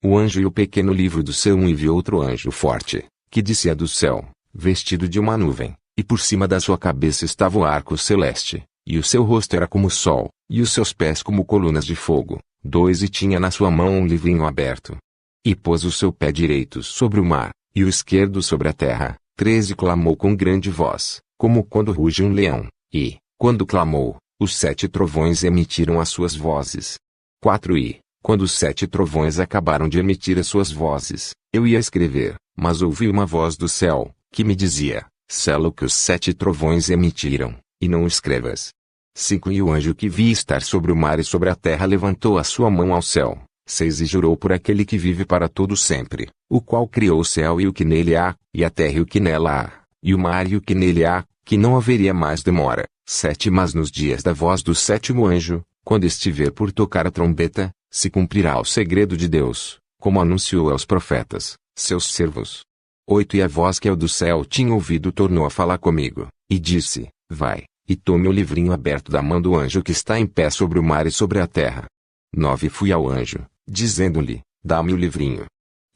O anjo e o pequeno livro do céu e viu outro anjo forte, que descia do céu, vestido de uma nuvem, e por cima da sua cabeça estava o arco celeste, e o seu rosto era como o sol, e os seus pés como colunas de fogo. 2 E tinha na sua mão um livrinho aberto. E pôs o seu pé direito sobre o mar, e o esquerdo sobre a terra. 3 E clamou com grande voz, como quando ruge um leão, e, quando clamou, os 7 trovões emitiram as suas vozes. 4 E, quando os 7 trovões acabaram de emitir as suas vozes, eu ia escrever, mas ouvi uma voz do céu, que me dizia: sela o que os 7 trovões emitiram, e não escrevas. 5 E o anjo que vi estar sobre o mar e sobre a terra levantou a sua mão ao céu. 6 E jurou por aquele que vive para todo sempre, o qual criou o céu e o que nele há, e a terra e o que nela há, e o mar e o que nele há, que não haveria mais demora. 7 Mas nos dias da voz do 7º anjo, quando estiver por tocar a trombeta, se cumprirá o segredo de Deus, como anunciou aos profetas, seus servos. 8 E a voz que eu do céu tinha ouvido tornou a falar comigo, e disse: vai, e tome o livrinho aberto da mão do anjo que está em pé sobre o mar e sobre a terra. 9 Fui ao anjo, dizendo-lhe: dá-me o livrinho.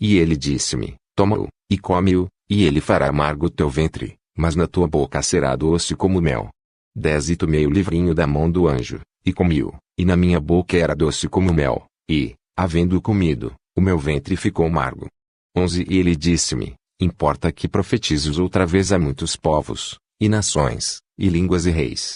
E ele disse-me: toma-o, e come-o, e ele fará amargo o teu ventre, mas na tua boca será doce como mel. 10 E tomei o livrinho da mão do anjo, e comi-o, e na minha boca era doce como mel, e, havendo-o comido, o meu ventre ficou amargo. 11 E ele disse-me: importa que profetizes outra vez a muitos povos, e nações, e línguas e reis.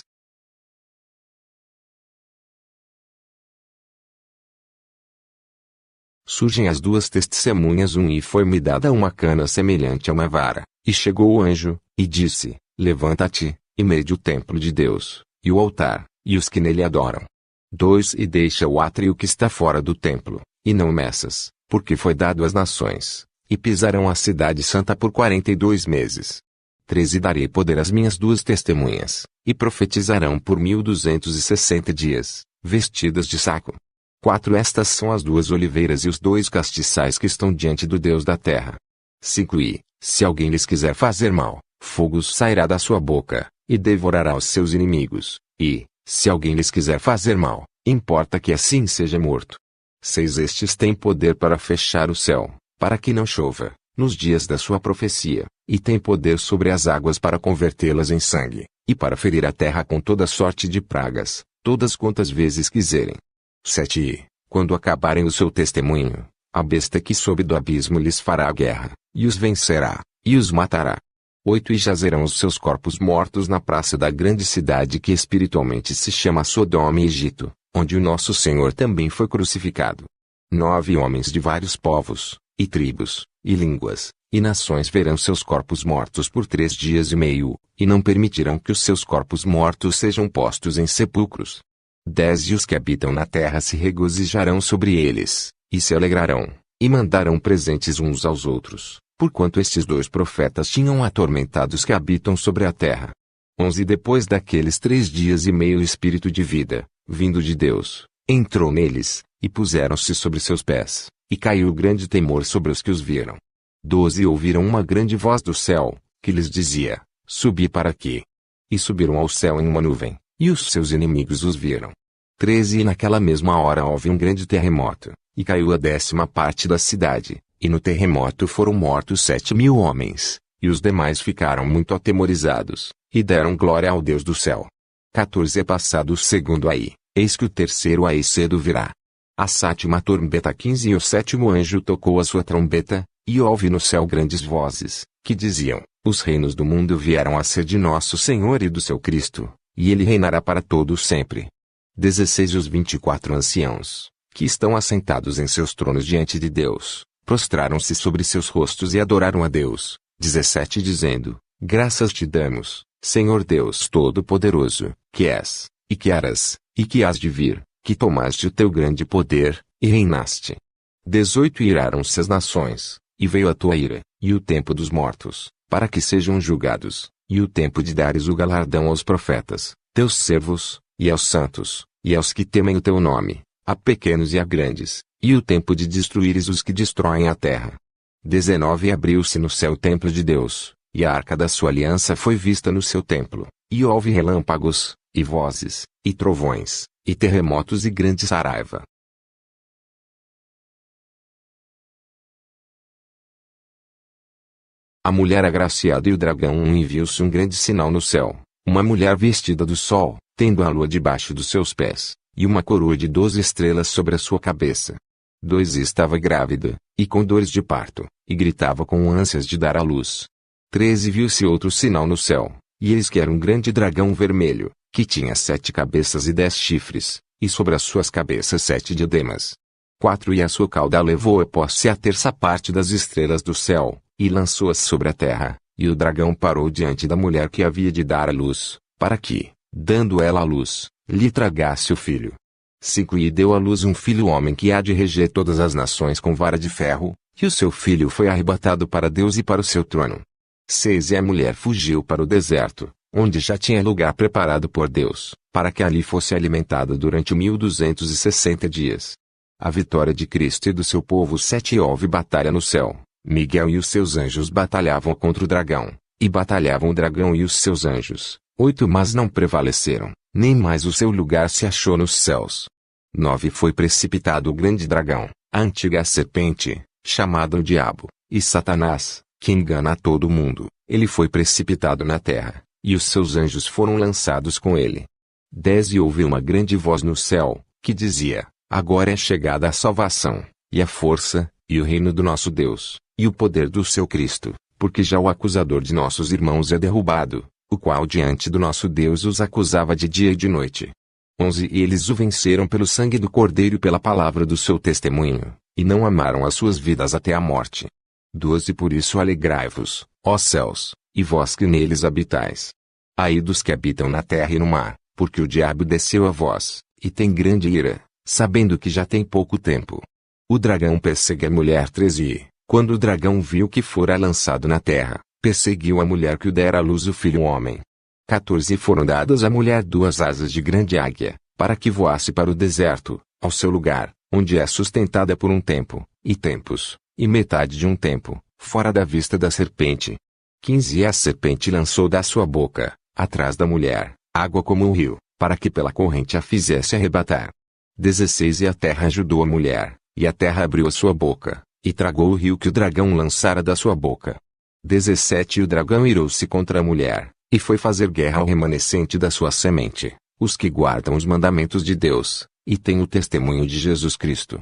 Surgem as 2 testemunhas. 1 E foi-me dada uma cana semelhante a uma vara, e chegou o anjo, e disse: levanta-te, e mede o templo de Deus, e o altar, e os que nele adoram. 2 E deixa o átrio que está fora do templo, e não meças, porque foi dado às nações, e pisarão a cidade santa por 42 meses. 3 E darei poder às minhas 2 testemunhas, e profetizarão por 1260 dias, vestidas de saco. 4 Estas são as 2 oliveiras e os 2 castiçais que estão diante do Deus da terra. 5 E, se alguém lhes quiser fazer mal, fogo sairá da sua boca, e devorará os seus inimigos, e, se alguém lhes quiser fazer mal, importa que assim seja morto. 6 Estes têm poder para fechar o céu, para que não chova, nos dias da sua profecia, e têm poder sobre as águas para convertê-las em sangue, e para ferir a terra com toda sorte de pragas, todas quantas vezes quiserem. 7 E, quando acabarem o seu testemunho, a besta que sobe do abismo lhes fará guerra, e os vencerá, e os matará. 8 E jazerão os seus corpos mortos na praça da grande cidade que espiritualmente se chama Sodoma e Egito, onde o nosso Senhor também foi crucificado. 9 Homens de vários povos, e tribos, e línguas, e nações verão seus corpos mortos por 3 dias e meio, e não permitirão que os seus corpos mortos sejam postos em sepulcros. 10 E os que habitam na terra se regozijarão sobre eles, e se alegrarão, e mandarão presentes uns aos outros, porquanto estes 2 profetas tinham atormentado os que habitam sobre a terra. 11 Depois daqueles 3 dias e meio o Espírito de vida, vindo de Deus, entrou neles, e puseram-se sobre seus pés, e caiu grande temor sobre os que os viram. 12 Ouviram uma grande voz do céu, que lhes dizia: subi para aqui. E subiram ao céu em uma nuvem, e os seus inimigos os viram. 13 E naquela mesma hora houve um grande terremoto, e caiu a 10ª parte da cidade, e no terremoto foram mortos 7.000 homens, e os demais ficaram muito atemorizados, e deram glória ao Deus do céu. 14 Passado o segundo aí, eis que o terceiro aí cedo virá. A 7ª trombeta. 15 E o 7º anjo tocou a sua trombeta, e houve no céu grandes vozes, que diziam: os reinos do mundo vieram a ser de nosso Senhor e do seu Cristo, e ele reinará para todo sempre. 16 Os 24 anciãos, que estão assentados em seus tronos diante de Deus, prostraram-se sobre seus rostos e adoraram a Deus. 17 Dizendo: graças te damos, Senhor Deus Todo-Poderoso, que és, e que eras, e que hás de vir, que tomaste o teu grande poder, e reinaste. 18 Iraram-se as nações, e veio a tua ira, e o tempo dos mortos, para que sejam julgados, e o tempo de dares o galardão aos profetas, teus servos, e aos santos, e aos que temem o teu nome, a pequenos e a grandes, e o tempo de destruíres os que destroem a terra. 19 Abriu-se no céu o templo de Deus, e a arca da sua aliança foi vista no seu templo, e houve relâmpagos, e vozes, e trovões, e terremotos e grande saraiva. A mulher agraciada e o dragão. E viu-se um grande sinal no céu, uma mulher vestida do sol, tendo a lua debaixo dos seus pés, e uma coroa de 12 estrelas sobre a sua cabeça. 2 E estava grávida, e com dores de parto, e gritava com ânsias de dar à luz. 3 E viu-se outro sinal no céu, e eis que era um grande dragão vermelho, que tinha 7 cabeças e 10 chifres, e sobre as suas cabeças 7 diademas. 4 E a sua cauda levou a posse a terça parte das estrelas do céu, e lançou-as sobre a terra, e o dragão parou diante da mulher que havia de dar à luz, para que, dando ela à luz, lhe tragasse o filho. 5 E deu à luz um filho homem que há de reger todas as nações com vara de ferro, e o seu filho foi arrebatado para Deus e para o seu trono. 6 E a mulher fugiu para o deserto, onde já tinha lugar preparado por Deus, para que ali fosse alimentada durante 1260 dias. A vitória de Cristo e do seu povo. 7 E houve batalha no céu. Miguel e os seus anjos batalhavam contra o dragão, e batalhavam o dragão e os seus anjos. 8 Mas não prevaleceram, nem mais o seu lugar se achou nos céus. 9 Foi precipitado o grande dragão, a antiga serpente, chamada o Diabo, e Satanás, que engana a todo mundo. Ele foi precipitado na terra, e os seus anjos foram lançados com ele. 10 E houve uma grande voz no céu, que dizia: Agora é chegada a salvação, e a força, e o reino do nosso Deus, e o poder do seu Cristo, porque já o acusador de nossos irmãos é derrubado, o qual diante do nosso Deus os acusava de dia e de noite. 11 E eles o venceram pelo sangue do Cordeiro e pela palavra do seu testemunho, e não amaram as suas vidas até a morte. 12 Por isso alegrai-vos, ó céus, e vós que neles habitais. Ai dos que habitam na terra e no mar, porque o diabo desceu a vós, e tem grande ira, sabendo que já tem pouco tempo. O dragão persegue a mulher. 13 E, quando o dragão viu que fora lançado na terra, perseguiu a mulher que o dera à luz o filho homem. 14 E foram dadas à mulher 2 asas de grande águia, para que voasse para o deserto, ao seu lugar, onde é sustentada por um tempo, e tempos, e metade de um tempo, fora da vista da serpente. 15 E a serpente lançou da sua boca, atrás da mulher, água como um rio, para que pela corrente a fizesse arrebatar. 16 E a terra ajudou a mulher, e a terra abriu a sua boca, e tragou o rio que o dragão lançara da sua boca. 17 E o dragão irou-se contra a mulher, e foi fazer guerra ao remanescente da sua semente, os que guardam os mandamentos de Deus, e têm o testemunho de Jesus Cristo.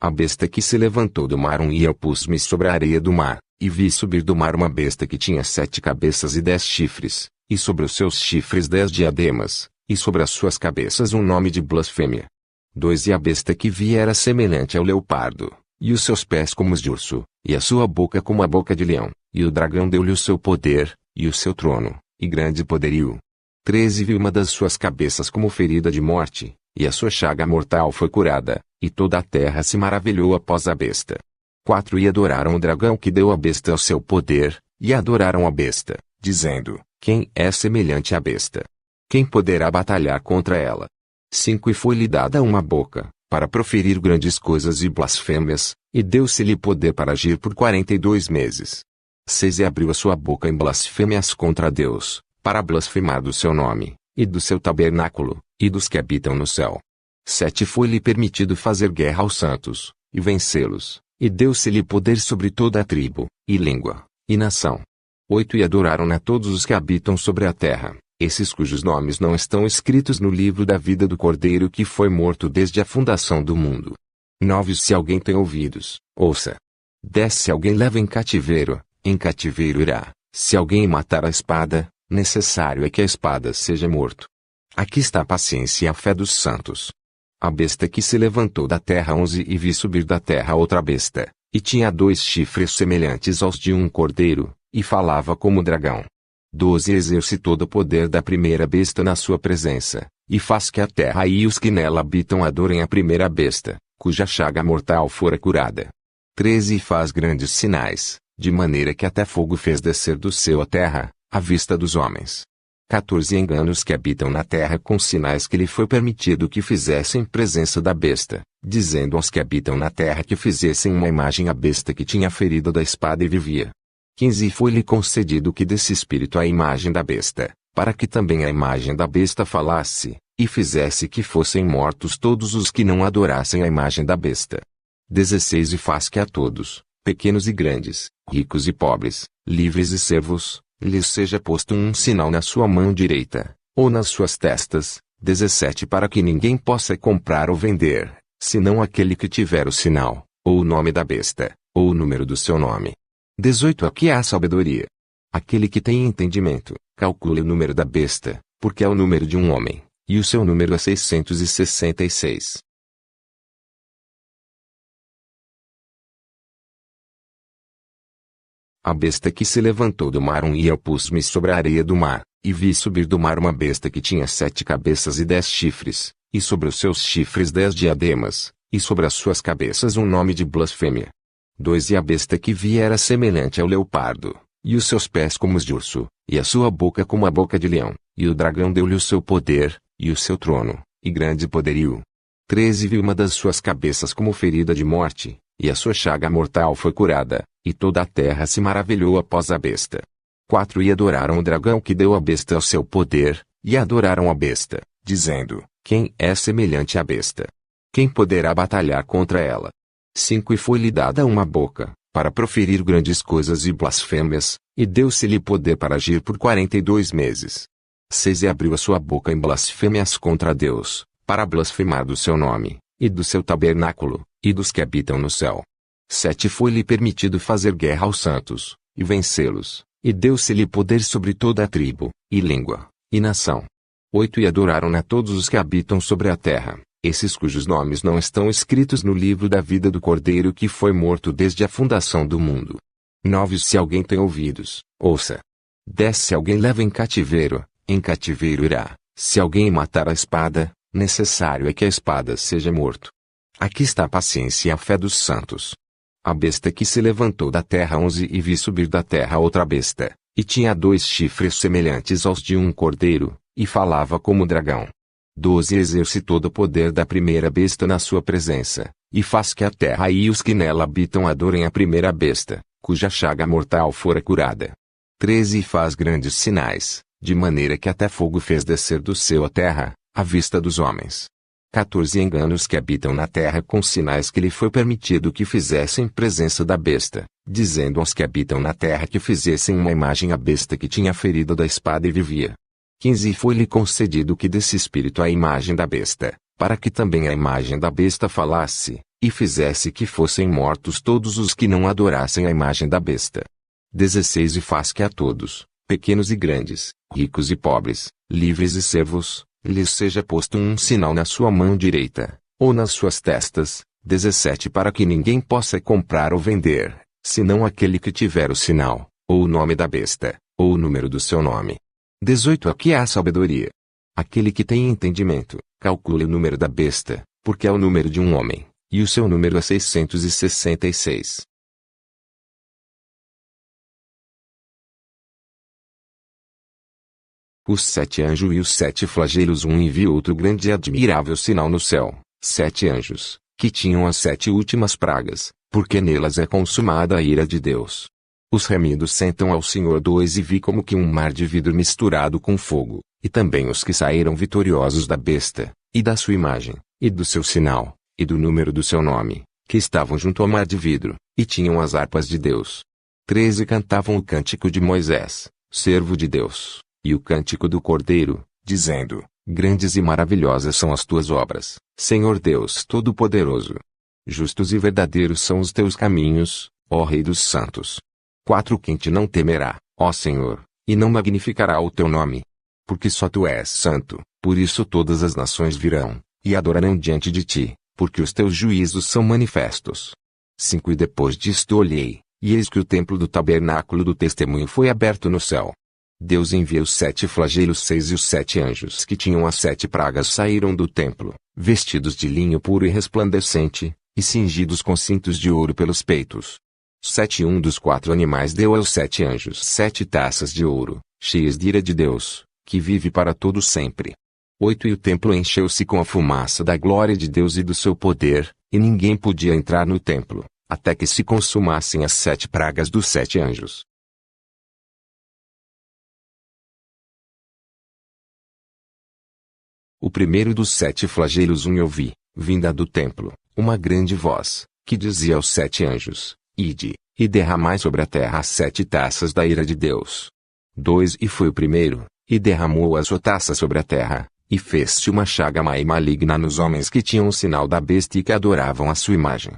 A besta que se levantou do mar. E eu pus-me sobre a areia do mar, e vi subir do mar uma besta que tinha 7 cabeças e 10 chifres, e sobre os seus chifres 10 diademas, e sobre as suas cabeças um nome de blasfêmia. 2 E a besta que vi era semelhante ao leopardo, e os seus pés como os de urso, e a sua boca como a boca de leão, e o dragão deu-lhe o seu poder, e o seu trono, e grande poderio. 13 Vi uma das suas cabeças como ferida de morte, e a sua chaga mortal foi curada, e toda a terra se maravilhou após a besta. 4 E adoraram o dragão que deu à besta o seu poder, e adoraram a besta, dizendo: Quem é semelhante à besta? Quem poderá batalhar contra ela? 5 E foi-lhe dada uma boca, para proferir grandes coisas e blasfêmias, e deu-se-lhe poder para agir por 42 meses. 6 E abriu a sua boca em blasfêmias contra Deus, para blasfemar do seu nome, e do seu tabernáculo, e dos que habitam no céu. 7 Foi-lhe permitido fazer guerra aos santos, e vencê-los, e deu-se-lhe poder sobre toda a tribo, e língua, e nação. 8 E adoraram-na todos os que habitam sobre a terra, esses cujos nomes não estão escritos no livro da vida do Cordeiro que foi morto desde a fundação do mundo. 9 Se alguém tem ouvidos, ouça. 10 Se alguém leva em cativeiro irá. Se alguém matar a espada, necessário é que a espada seja morto. Aqui está a paciência e a fé dos santos. A besta que se levantou da terra. 11 E vi subir da terra outra besta, e tinha 2 chifres semelhantes aos de um cordeiro, e falava como dragão. 12 Exerce todo o poder da primeira besta na sua presença, e faz que a terra e os que nela habitam adorem a primeira besta, cuja chaga mortal fora curada. 13 E faz grandes sinais, de maneira que até fogo fez descer do céu à terra, à vista dos homens. 14 Engana os que habitam na terra com sinais que lhe foi permitido que fizessem em presença da besta, dizendo aos que habitam na terra que fizessem uma imagem à besta que tinha ferido da espada e vivia. 15 E foi-lhe concedido que desse espírito à imagem da besta, para que também a imagem da besta falasse, e fizesse que fossem mortos todos os que não adorassem a imagem da besta. 16 E faz que a todos, pequenos e grandes, ricos e pobres, livres e servos, lhes seja posto um sinal na sua mão direita, ou nas suas testas. 17 Para que ninguém possa comprar ou vender, senão aquele que tiver o sinal, ou o nome da besta, ou o número do seu nome. 18 Aqui há sabedoria. Aquele que tem entendimento, calcule o número da besta, porque é o número de um homem, e o seu número é 666. A besta que se levantou do mar e eu pus-me sobre a areia do mar, e vi subir do mar uma besta que tinha 7 cabeças e 10 chifres, e sobre os seus chifres 10 diademas, e sobre as suas cabeças um nome de blasfêmia. 2 E a besta que vi era semelhante ao leopardo, e os seus pés como os de urso, e a sua boca como a boca de leão, e o dragão deu-lhe o seu poder, e o seu trono, e grande poderio. 13 Vi uma das suas cabeças como ferida de morte, e a sua chaga mortal foi curada, e toda a terra se maravilhou após a besta. 4 E adoraram o dragão que deu à besta o seu poder, e adoraram a besta, dizendo, quem é semelhante à besta? Quem poderá batalhar contra ela? 5 E foi-lhe dada uma boca, para proferir grandes coisas e blasfêmias, e deu-se-lhe poder para agir por 42 meses. 6 E abriu a sua boca em blasfêmias contra Deus, para blasfemar do seu nome, e do seu tabernáculo, e dos que habitam no céu. 7 Foi-lhe permitido fazer guerra aos santos, e vencê-los, e deu-se-lhe poder sobre toda a tribo, e língua, e nação. 8 E adoraram a todos os que habitam sobre a terra, esses cujos nomes não estão escritos no livro da vida do Cordeiro que foi morto desde a fundação do mundo. 9 Se alguém tem ouvidos, ouça. 10 Se alguém leva em cativeiro irá. Se alguém matar a espada, necessário é que a espada seja morto. Aqui está a paciência e a fé dos santos. A besta que se levantou da terra. 11 E vi subir da terra outra besta, e tinha 2 chifres semelhantes aos de um cordeiro, e falava como dragão. 12 Exerce todo o poder da primeira besta na sua presença, e faz que a terra e os que nela habitam adorem a primeira besta, cuja chaga mortal fora curada. 13 E faz grandes sinais, de maneira que até fogo fez descer do céu à terra, à vista dos homens. 14 Engana os que habitam na terra com sinais que lhe foi permitido que fizessem em presença da besta, dizendo aos que habitam na terra que fizessem uma imagem à besta que tinha ferido da espada e vivia. 15 E foi-lhe concedido que desse espírito à imagem da besta, para que também a imagem da besta falasse, e fizesse que fossem mortos todos os que não adorassem a imagem da besta. 16 E faz que a todos, pequenos e grandes, ricos e pobres, livres e servos, lhes seja posto um sinal na sua mão direita, ou nas suas testas. 17 Para que ninguém possa comprar ou vender, senão aquele que tiver o sinal, ou o nome da besta, ou o número do seu nome. 18 Aqui há sabedoria. Aquele que tem entendimento, calcule o número da besta, porque é o número de um homem, e o seu número é 666. Os 7 anjos e os 7 flagelos. E vi outro grande e admirável sinal no céu, 7 anjos, que tinham as 7 últimas pragas, porque nelas é consumada a ira de Deus. Os remidos sentam ao Senhor. 2 E vi como que um mar de vidro misturado com fogo, e também os que saíram vitoriosos da besta, e da sua imagem, e do seu sinal, e do número do seu nome, que estavam junto ao mar de vidro, e tinham as harpas de Deus. 13 Cantavam o cântico de Moisés, servo de Deus, e o cântico do Cordeiro, dizendo, grandes e maravilhosas são as tuas obras, Senhor Deus Todo-Poderoso. Justos e verdadeiros são os teus caminhos, ó Rei dos Santos. 4 Quem te não temerá, ó Senhor, e não magnificará o teu nome? Porque só tu és santo, por isso todas as nações virão, e adorarão diante de ti, porque os teus juízos são manifestos. 5 E depois disto olhei, e eis que o templo do tabernáculo do testemunho foi aberto no céu. Deus envia os 7 flagelos. 6 E os 7 anjos que tinham as 7 pragas saíram do templo, vestidos de linho puro e resplandecente, e cingidos com cintos de ouro pelos peitos. 7 Um dos 4 animais deu aos 7 anjos 7 taças de ouro, cheias de ira de Deus, que vive para todo sempre. 8 E o templo encheu-se com a fumaça da glória de Deus e do seu poder, e ninguém podia entrar no templo, até que se consumassem as 7 pragas dos 7 anjos. O primeiro dos 7 flagelos eu vi, vinda do templo, uma grande voz, que dizia aos 7 anjos: Ide, e derramai sobre a terra as 7 taças da ira de Deus. 2 E foi o primeiro, e derramou a sua taça sobre a terra, e fez-se uma chaga má e maligna nos homens que tinham o sinal da besta e que adoravam a sua imagem.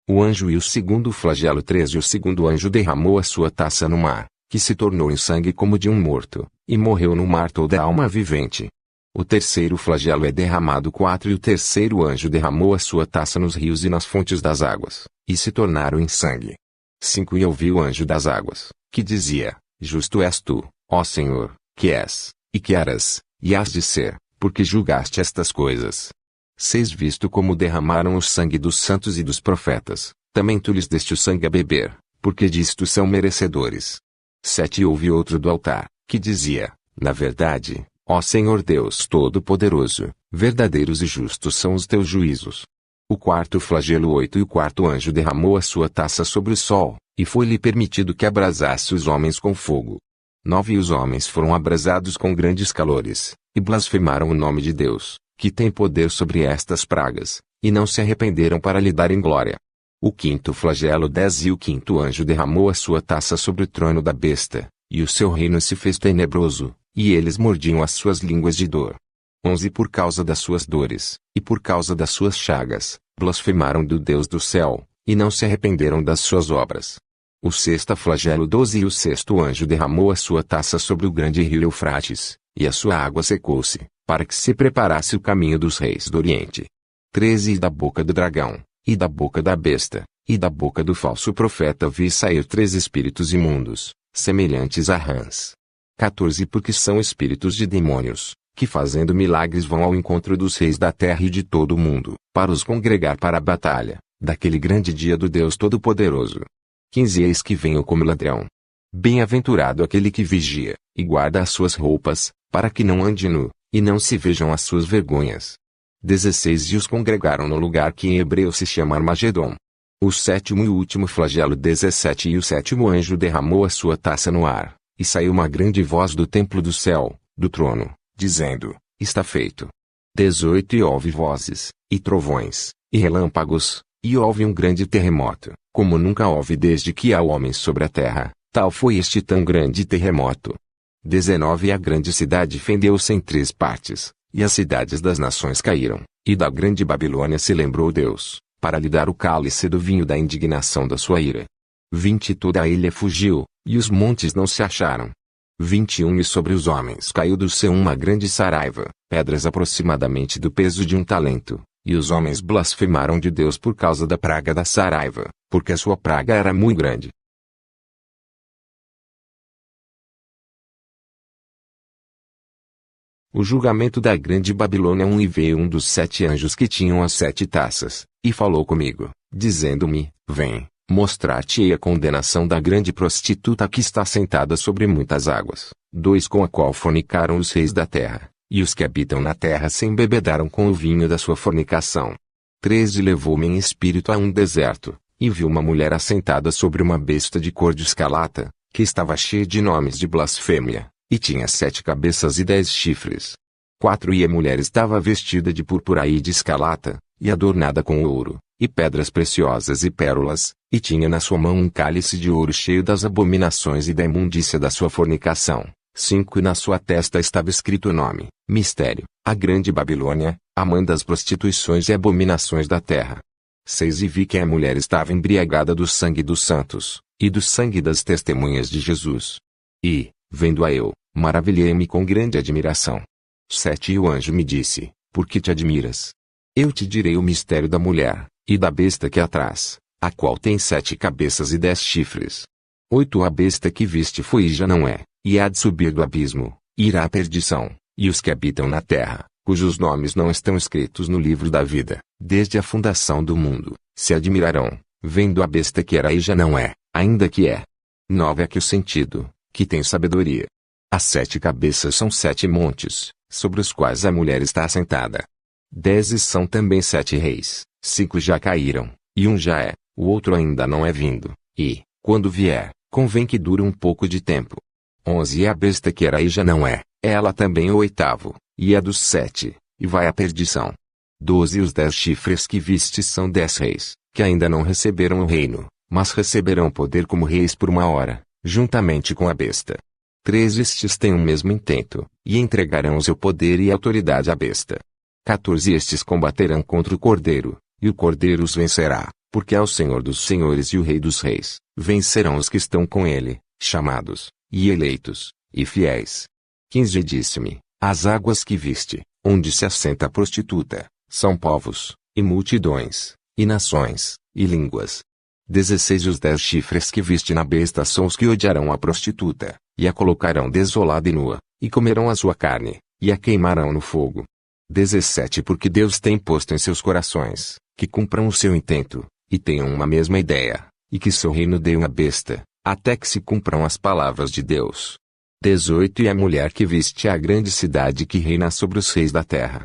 O anjo e o segundo flagelo 3 E o segundo anjo derramou a sua taça no mar, que se tornou em sangue como de um morto, e morreu no mar toda alma vivente. O terceiro flagelo é derramado 4 E o terceiro anjo derramou a sua taça nos rios e nas fontes das águas, e se tornaram em sangue. 5 E ouvi o anjo das águas, que dizia: Justo és tu, ó Senhor, que és, e que eras, e hás de ser, porque julgaste estas coisas. 6 Visto como derramaram o sangue dos santos e dos profetas, também tu lhes deste o sangue a beber, porque disto são merecedores. 7 E ouvi outro do altar, que dizia: Na verdade, ó Senhor Deus Todo-Poderoso, verdadeiros e justos são os teus juízos. O quarto flagelo 8 E o quarto anjo derramou a sua taça sobre o sol, e foi-lhe permitido que abrasasse os homens com fogo. 9 E os homens foram abrasados com grandes calores, e blasfemaram o nome de Deus, que tem poder sobre estas pragas, e não se arrependeram para lhe darem glória. O quinto flagelo 10 E o quinto anjo derramou a sua taça sobre o trono da besta, e o seu reino se fez tenebroso, e eles mordiam as suas línguas de dor. 11 Por causa das suas dores, e por causa das suas chagas, blasfemaram do Deus do céu, e não se arrependeram das suas obras. O sexto flagelo 12 E o sexto anjo derramou a sua taça sobre o grande rio Eufrates, e a sua água secou-se, para que se preparasse o caminho dos reis do Oriente. 13 E da boca do dragão, e da boca da besta, e da boca do falso profeta vi sair 3 espíritos imundos, semelhantes a rãs. 14 Porque são espíritos de demônios, que fazendo milagres vão ao encontro dos reis da terra e de todo o mundo, para os congregar para a batalha, daquele grande dia do Deus Todo-Poderoso. 15 Eis que venho como ladrão. Bem-aventurado aquele que vigia, e guarda as suas roupas, para que não ande nu, e não se vejam as suas vergonhas. 16 E os congregaram no lugar que em hebreu se chama Armagedon. O sétimo e último flagelo 17 E o sétimo anjo derramou a sua taça no ar, e saiu uma grande voz do templo do céu, do trono, dizendo: Está feito. 18 E houve vozes, e trovões, e relâmpagos, e houve um grande terremoto, como nunca houve desde que há homens sobre a terra, tal foi este tão grande terremoto. 19 E a grande cidade fendeu-se em 3 partes, e as cidades das nações caíram, e da grande Babilônia se lembrou Deus, para lhe dar o cálice do vinho da indignação da sua ira. 20 E toda a ilha fugiu, e os montes não se acharam. 21 E sobre os homens caiu do céu uma grande saraiva, pedras aproximadamente do peso de um talento, e os homens blasfemaram de Deus por causa da praga da saraiva, porque a sua praga era muito grande. O julgamento da grande Babilônia. E veio um dos 7 anjos que tinham as 7 taças, e falou comigo, dizendo-me: Vem, mostrar-te-ei a condenação da grande prostituta que está sentada sobre muitas águas, 2 Com a qual fornicaram os reis da terra, e os que habitam na terra se embebedaram com o vinho da sua fornicação. 13 Levou-me em espírito a um deserto, e vi uma mulher assentada sobre uma besta de cor de escarlata, que estava cheia de nomes de blasfêmia, e tinha 7 cabeças e 10 chifres. 4 E a mulher estava vestida de púrpura e de escarlata, e adornada com ouro, e pedras preciosas e pérolas, e tinha na sua mão um cálice de ouro cheio das abominações e da imundícia da sua fornicação. 5 E na sua testa estava escrito o nome, Mistério, a grande Babilônia, a mãe das prostituições e abominações da terra. 6 E vi que a mulher estava embriagada do sangue dos santos, e do sangue das testemunhas de Jesus. E, vendo-a eu, maravilhei-me com grande admiração. 7 E o anjo me disse: Por que te admiras? Eu te direi o mistério da mulher, e da besta que a traz, a qual tem 7 cabeças e 10 chifres. 8 A besta que viste foi e já não é, e há de subir do abismo, e irá à perdição, e os que habitam na terra, cujos nomes não estão escritos no livro da vida, desde a fundação do mundo, se admirarão, vendo a besta que era e já não é, ainda que é. 9 É que o sentido, que tem sabedoria. As 7 cabeças são 7 montes, sobre os quais a mulher está assentada. 10 E são também 7 reis, 5 já caíram, e um já é, o outro ainda não é vindo, e, quando vier, convém que dure um pouco de tempo. 11 E a besta que era e já não é, ela também o 8º, e é dos 7, e vai à perdição. 12 Os 10 chifres que viste são 10 reis, que ainda não receberam o reino, mas receberão poder como reis por uma hora, juntamente com a besta. 13 Estes têm o mesmo intento, e entregarão o seu poder e autoridade à besta. 14 Estes combaterão contra o Cordeiro, e o Cordeiro os vencerá, porque é o Senhor dos senhores e o Rei dos reis. Vencerão os que estão com ele, chamados, e eleitos, e fiéis. 15 Disse-me, as águas que viste, onde se assenta a prostituta, são povos, e multidões, e nações, e línguas. 16 Os 10 chifres que viste na besta são os que odiarão a prostituta, e a colocarão desolada e nua, e comerão a sua carne, e a queimarão no fogo. 17 Porque Deus tem posto em seus corações, que cumpram o seu intento, e tenham uma mesma ideia, e que seu reino dê uma besta, até que se cumpram as palavras de Deus. 18 E a mulher que viste é a grande cidade que reina sobre os reis da terra.